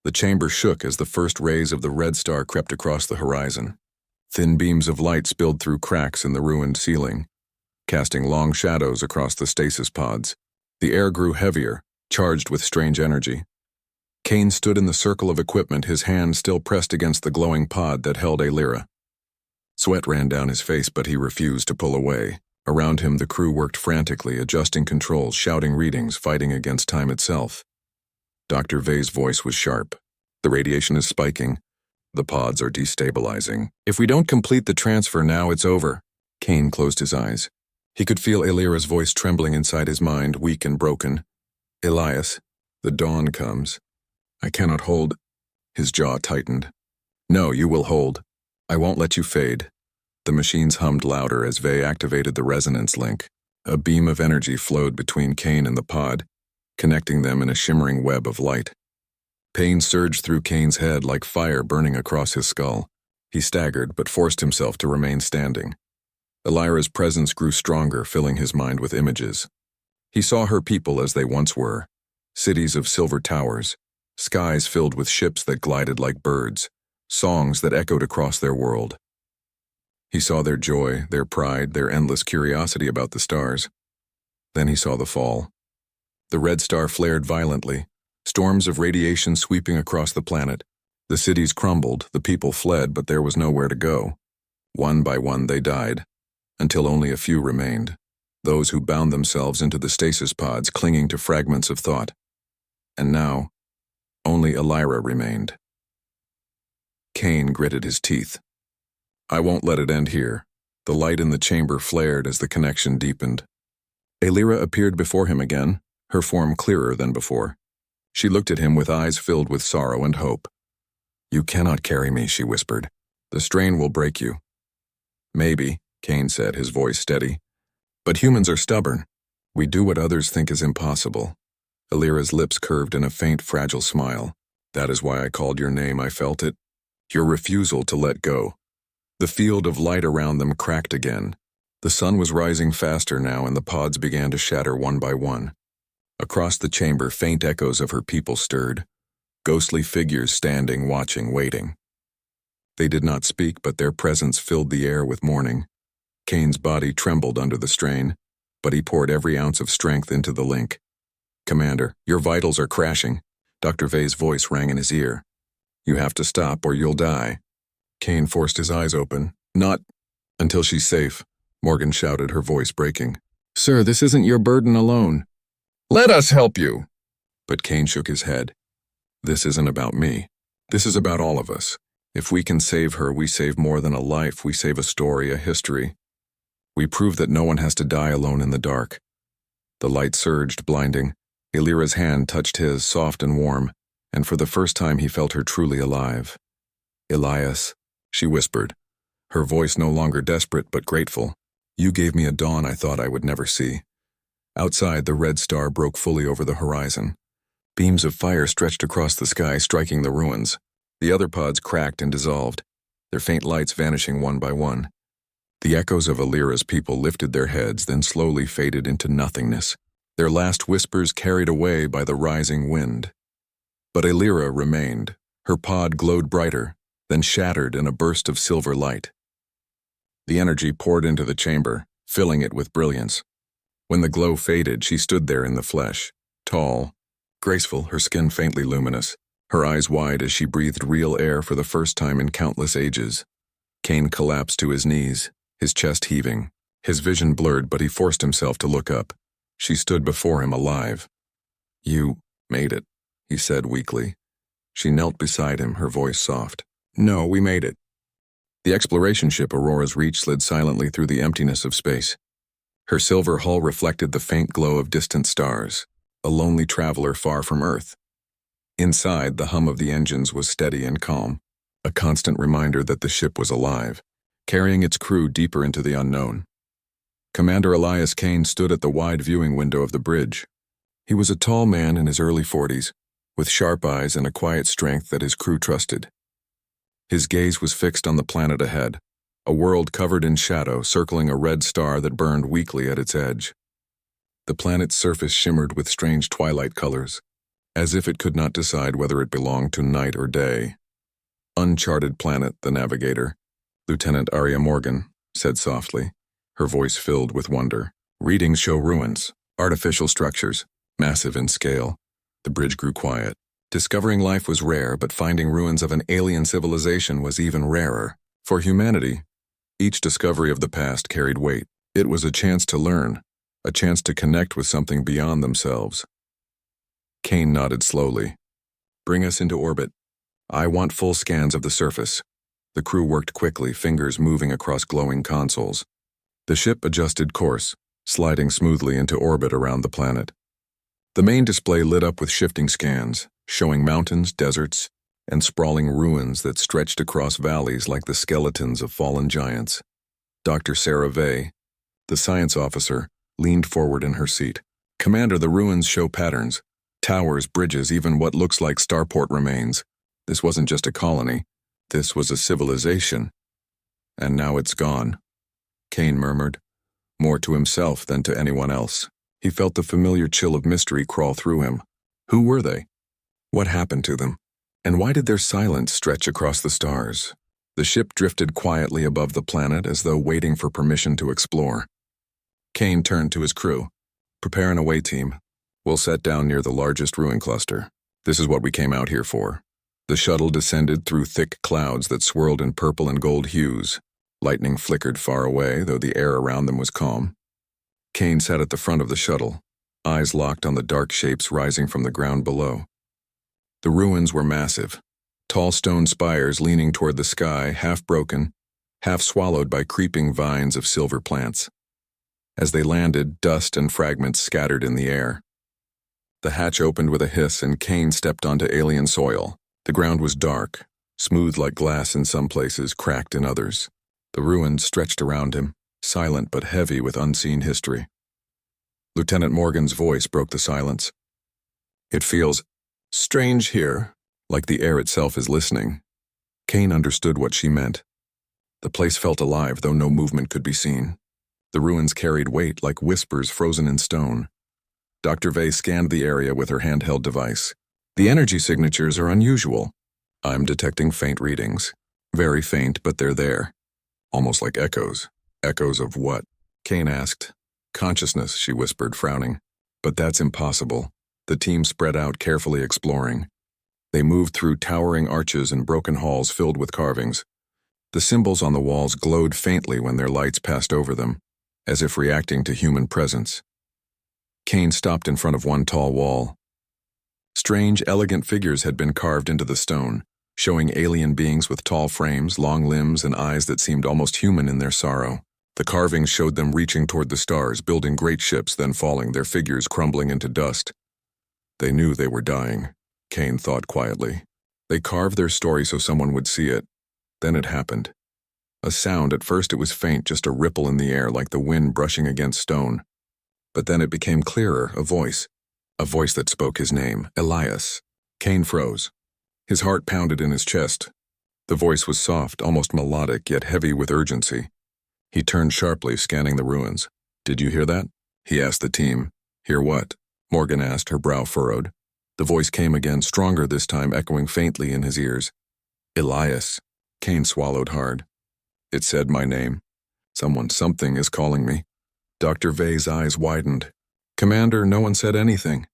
The chamber shook as the first rays of the red star crept across the horizon. Thin beams of light spilled through cracks in the ruined ceiling, casting long shadows across the stasis pods. The air grew heavier, charged with strange energy. Kane stood in the circle of equipment, his hand still pressed against the glowing pod that held Aelira. Sweat ran down his face, but he refused to pull away. Around him, the crew worked frantically, adjusting controls, shouting readings, fighting against time itself. Dr. Vey's voice was sharp. The radiation is spiking. The pods are destabilizing. If we don't complete the transfer now, it's over. Kane closed his eyes. He could feel Aelira's voice trembling inside his mind, weak and broken. Elias, the dawn comes. I cannot hold. His jaw tightened. No, you will hold. I won't let you fade. The machines hummed louder as Vey activated the resonance link. A beam of energy flowed between Kane and the pod, connecting them in a shimmering web of light. Pain surged through Kane's head like fire burning across his skull. He staggered, but forced himself to remain standing. Aelira's presence grew stronger, filling his mind with images. He saw her people as they once were, cities of silver towers, skies filled with ships that glided like birds, songs that echoed across their world. He saw their joy, their pride, their endless curiosity about the stars. Then he saw the fall. The red star flared violently, storms of radiation sweeping across the planet. The cities crumbled, the people fled, but there was nowhere to go. One by one they died, until only a few remained, those who bound themselves into the stasis pods, clinging to fragments of thought. And now, only Aelira remained. Kane gritted his teeth. I won't let it end here. The light in the chamber flared as the connection deepened. Aelira appeared before him again, her form clearer than before. She looked at him with eyes filled with sorrow and hope. You cannot carry me, she whispered. The strain will break you. Maybe, Kane said, his voice steady. But humans are stubborn. We do what others think is impossible. Aelira's lips curved in a faint, fragile smile. That is why I called your name, I felt it. Your refusal to let go. The field of light around them cracked again. The sun was rising faster now, and the pods began to shatter one by one. Across the chamber, faint echoes of her people stirred. Ghostly figures standing, watching, waiting. They did not speak, but their presence filled the air with mourning. Kane's body trembled under the strain, but he poured every ounce of strength into the link. Commander, your vitals are crashing. Dr. Vey's voice rang in his ear. You have to stop or you'll die. Kane forced his eyes open. Not until she's safe, Morgan shouted, her voice breaking. Sir, this isn't your burden alone. Let us help you. But Kane shook his head. This isn't about me. This is about all of us. If we can save her, we save more than a life. We save a story, a history. We prove that no one has to die alone in the dark. The light surged, blinding. Aelira's hand touched his, soft and warm, and for the first time he felt her truly alive. Elias, she whispered, her voice no longer desperate but grateful. You gave me a dawn I thought I would never see. Outside, the red star broke fully over the horizon. Beams of fire stretched across the sky, striking the ruins. The other pods cracked and dissolved, their faint lights vanishing one by one. The echoes of Aelira's people lifted their heads, then slowly faded into nothingness, their last whispers carried away by the rising wind. But Aelira remained. Her pod glowed brighter, then shattered in a burst of silver light. The energy poured into the chamber, filling it with brilliance. When the glow faded, she stood there in the flesh, tall, graceful, her skin faintly luminous, her eyes wide as she breathed real air for the first time in countless ages. Kane collapsed to his knees, his chest heaving. His vision blurred, but he forced himself to look up. She stood before him, alive. You made it, he said weakly. She knelt beside him, her voice soft. No, we made it. The exploration ship Aurora's Reach slid silently through the emptiness of space. Her silver hull reflected the faint glow of distant stars, a lonely traveler far from Earth. Inside, the hum of the engines was steady and calm, a constant reminder that the ship was alive, carrying its crew deeper into the unknown. Commander Elias Kane stood at the wide viewing window of the bridge. He was a tall man in his early 40s, with sharp eyes and a quiet strength that his crew trusted. His gaze was fixed on the planet ahead, a world covered in shadow, circling a red star that burned weakly at its edge. The planet's surface shimmered with strange twilight colors, as if it could not decide whether it belonged to night or day. "Uncharted planet," the navigator, Lieutenant Arya Morgan, said softly, her voice filled with wonder. "Readings show ruins, artificial structures, massive in scale." The bridge grew quiet. Discovering life was rare, but finding ruins of an alien civilization was even rarer. For humanity, each discovery of the past carried weight. It was a chance to learn, a chance to connect with something beyond themselves. Kane nodded slowly. "Bring us into orbit. I want full scans of the surface." The crew worked quickly, fingers moving across glowing consoles. The ship adjusted course, sliding smoothly into orbit around the planet. The main display lit up with shifting scans, showing mountains, deserts, and sprawling ruins that stretched across valleys like the skeletons of fallen giants. Dr. Sarah Vey, the science officer, leaned forward in her seat. "Commander, the ruins show patterns. Towers, bridges, even what looks like starport remains. This wasn't just a colony. This was a civilization. And now it's gone," Kane murmured, more to himself than to anyone else. He felt the familiar chill of mystery crawl through him. Who were they? What happened to them? And why did their silence stretch across the stars? The ship drifted quietly above the planet as though waiting for permission to explore. Kane turned to his crew. "Prepare an away team. We'll set down near the largest ruin cluster. This is what we came out here for." The shuttle descended through thick clouds that swirled in purple and gold hues. Lightning flickered far away, though the air around them was calm. Kane sat at the front of the shuttle, eyes locked on the dark shapes rising from the ground below. The ruins were massive, tall stone spires leaning toward the sky, half broken, half swallowed by creeping vines of silver plants. As they landed, dust and fragments scattered in the air. The hatch opened with a hiss and Kane stepped onto alien soil. The ground was dark, smooth like glass in some places, cracked in others. The ruins stretched around him, silent but heavy with unseen history. Lieutenant Morgan's voice broke the silence. "It feels strange here, like the air itself is listening." Kane understood what she meant. The place felt alive, though no movement could be seen. The ruins carried weight like whispers frozen in stone. Dr. Vey scanned the area with her handheld device. "The energy signatures are unusual. I'm detecting faint readings. Very faint, but they're there. Almost like echoes." "Echoes of what?" Kane asked. "Consciousness," she whispered, frowning. "But that's impossible." The team spread out, carefully exploring. They moved through towering arches and broken halls filled with carvings. The symbols on the walls glowed faintly when their lights passed over them, as if reacting to human presence. Kane stopped in front of one tall wall. Strange, elegant figures had been carved into the stone, showing alien beings with tall frames, long limbs, and eyes that seemed almost human in their sorrow. The carvings showed them reaching toward the stars, building great ships, then falling, their figures crumbling into dust. They knew they were dying, Kane thought quietly. They carved their story so someone would see it. Then it happened. A sound, at first it was faint, just a ripple in the air like the wind brushing against stone. But then it became clearer, a voice that spoke his name, Elias. Kane froze. His heart pounded in his chest. The voice was soft, almost melodic, yet heavy with urgency. He turned sharply, scanning the ruins. "Did you hear that?" he asked the team. "Hear what?" Morgan asked, her brow furrowed. The voice came again, stronger this time, echoing faintly in his ears. "Elias." Kane swallowed hard. It said my name. Something is calling me. Dr. Vey's eyes widened. "Commander, no one said anything."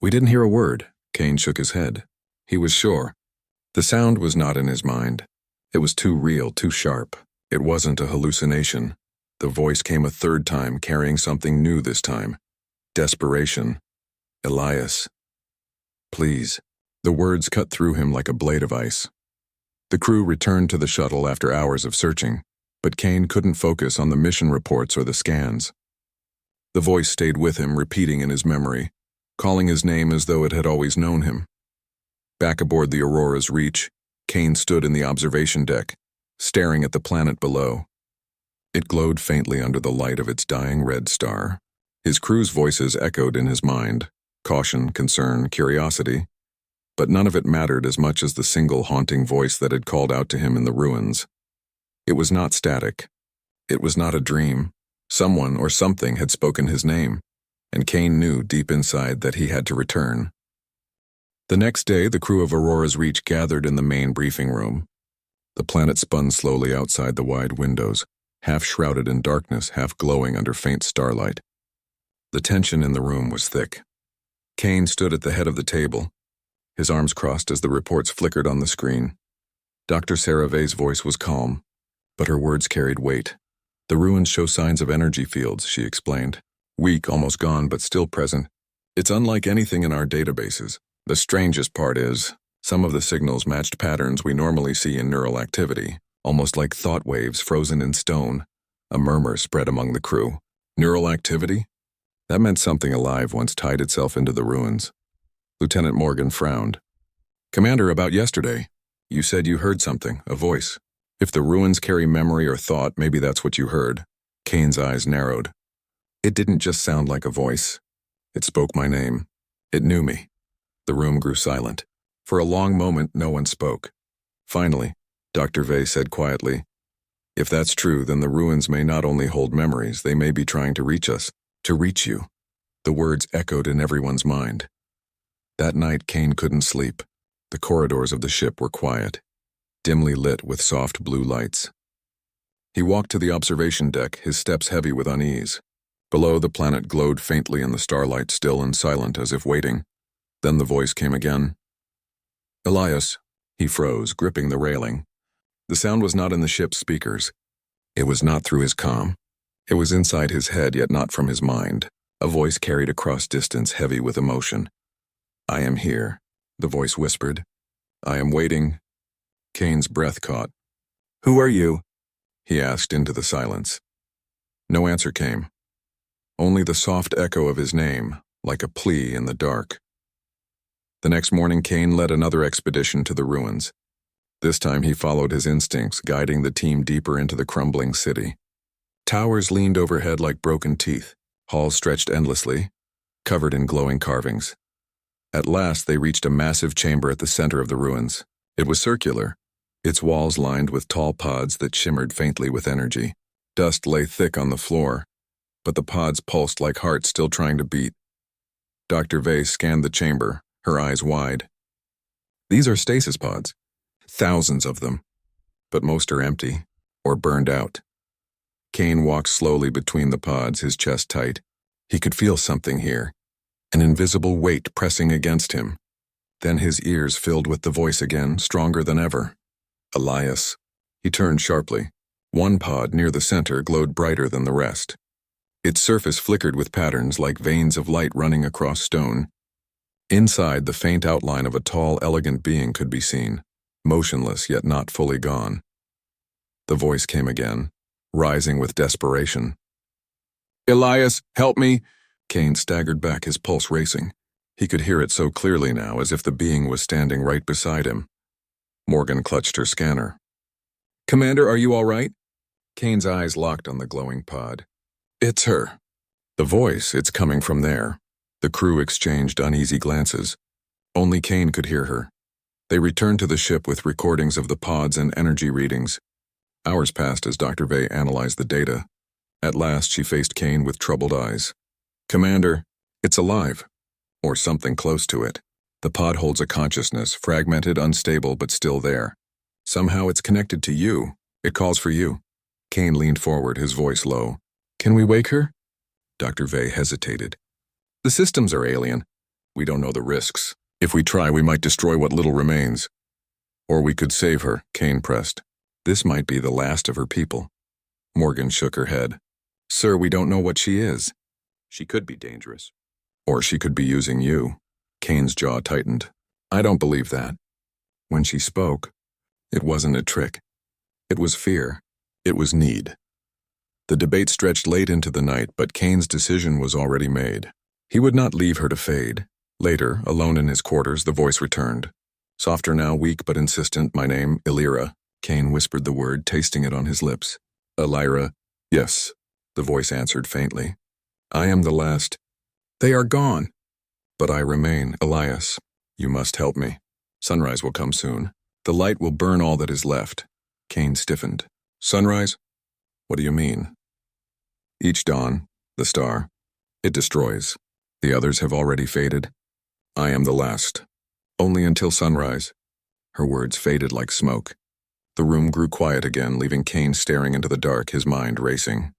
"We didn't hear a word." Kane shook his head. He was sure. The sound was not in his mind. It was too real, too sharp. It wasn't a hallucination. The voice came a third time, carrying something new this time. Desperation. "Elias. Please." The words cut through him like a blade of ice. The crew returned to the shuttle after hours of searching, but Kane couldn't focus on the mission reports or the scans. The voice stayed with him, repeating in his memory, calling his name as though it had always known him. Back aboard the Aurora's Reach, Kane stood in the observation deck, staring at the planet below. It glowed faintly under the light of its dying red star. His crew's voices echoed in his mind, caution, concern, curiosity, but none of it mattered as much as the single haunting voice that had called out to him in the ruins. It was not static. It was not a dream. Someone or something had spoken his name, and Kane knew deep inside that he had to return. The next day, the crew of Aurora's Reach gathered in the main briefing room. The planet spun slowly outside the wide windows, half shrouded in darkness, half glowing under faint starlight. The tension in the room was thick. Kane stood at the head of the table, his arms crossed as the reports flickered on the screen. Dr. Sarave's voice was calm, but her words carried weight. The ruins show signs of energy fields, she explained. Weak, almost gone, but still present. It's unlike anything in our databases. The strangest part is, some of the signals matched patterns we normally see in neural activity, almost like thought waves frozen in stone. A murmur spread among the crew. Neural activity? That meant something alive once tied itself into the ruins. Lieutenant Morgan frowned. Commander, about yesterday. You said you heard something, a voice. If the ruins carry memory or thought, maybe that's what you heard. Kane's eyes narrowed. It didn't just sound like a voice. It spoke my name. It knew me. The room grew silent. For a long moment, no one spoke. Finally, Dr. Vey said quietly, if that's true, then the ruins may not only hold memories, they may be trying to reach us, to reach you. The words echoed in everyone's mind. That night, Kane couldn't sleep. The corridors of the ship were quiet, dimly lit with soft blue lights. He walked to the observation deck, his steps heavy with unease. Below, the planet glowed faintly in the starlight, still and silent as if waiting. Then the voice came again. Elias. He froze, gripping the railing. The sound was not in the ship's speakers. It was not through his comm. It was inside his head, yet not from his mind. A voice carried across distance, heavy with emotion. I am here, the voice whispered. I am waiting. Kane's breath caught. Who are you? He asked into the silence. No answer came. Only the soft echo of his name, like a plea in the dark. The next morning, Kane led another expedition to the ruins. This time he followed his instincts, guiding the team deeper into the crumbling city. Towers leaned overhead like broken teeth. Halls stretched endlessly, covered in glowing carvings. At last, they reached a massive chamber at the center of the ruins. It was circular, its walls lined with tall pods that shimmered faintly with energy. Dust lay thick on the floor, but the pods pulsed like hearts still trying to beat. Dr. Vey scanned the chamber, her eyes wide. These are stasis pods. Thousands of them. But most are empty, or burned out. Kane walked slowly between the pods, his chest tight. He could feel something here, an invisible weight pressing against him. Then his ears filled with the voice again, stronger than ever. Elias. He turned sharply. One pod near the center glowed brighter than the rest. Its surface flickered with patterns like veins of light running across stone. Inside, the faint outline of a tall, elegant being could be seen, motionless yet not fully gone. The voice came again, rising with desperation. Elias, help me! Kane staggered back, his pulse racing. He could hear it so clearly now, as if the being was standing right beside him. Morgan clutched her scanner. Commander, are you all right? Kane's eyes locked on the glowing pod. It's her. The voice, it's coming from there. The crew exchanged uneasy glances. Only Kane could hear her. They returned to the ship with recordings of the pods and energy readings. Hours passed as Dr. Vey analyzed the data. At last, she faced Kane with troubled eyes. Commander, it's alive. Or something close to it. The pod holds a consciousness, fragmented, unstable, but still there. Somehow it's connected to you. It calls for you. Kane leaned forward, his voice low. Can we wake her? Dr. Vey hesitated. The systems are alien. We don't know the risks. If we try, we might destroy what little remains. Or we could save her, Kane pressed. This might be the last of her people. Morgan shook her head. Sir, we don't know what she is. She could be dangerous. Or she could be using you. Kane's jaw tightened. I don't believe that. When she spoke, it wasn't a trick. It was fear. It was need. The debate stretched late into the night, but Kane's decision was already made. He would not leave her to fade. Later, alone in his quarters, the voice returned. Softer now, weak but insistent, my name, Illyra. Kane whispered the word, tasting it on his lips. Illyra, yes, the voice answered faintly. I am the last. They are gone. But I remain, Elias. You must help me. Sunrise will come soon. The light will burn all that is left. Kane stiffened. Sunrise? What do you mean? Each dawn, the star, it destroys. The others have already faded. I am the last. Only until sunrise. Her words faded like smoke. The room grew quiet again, leaving Kane staring into the dark, his mind racing.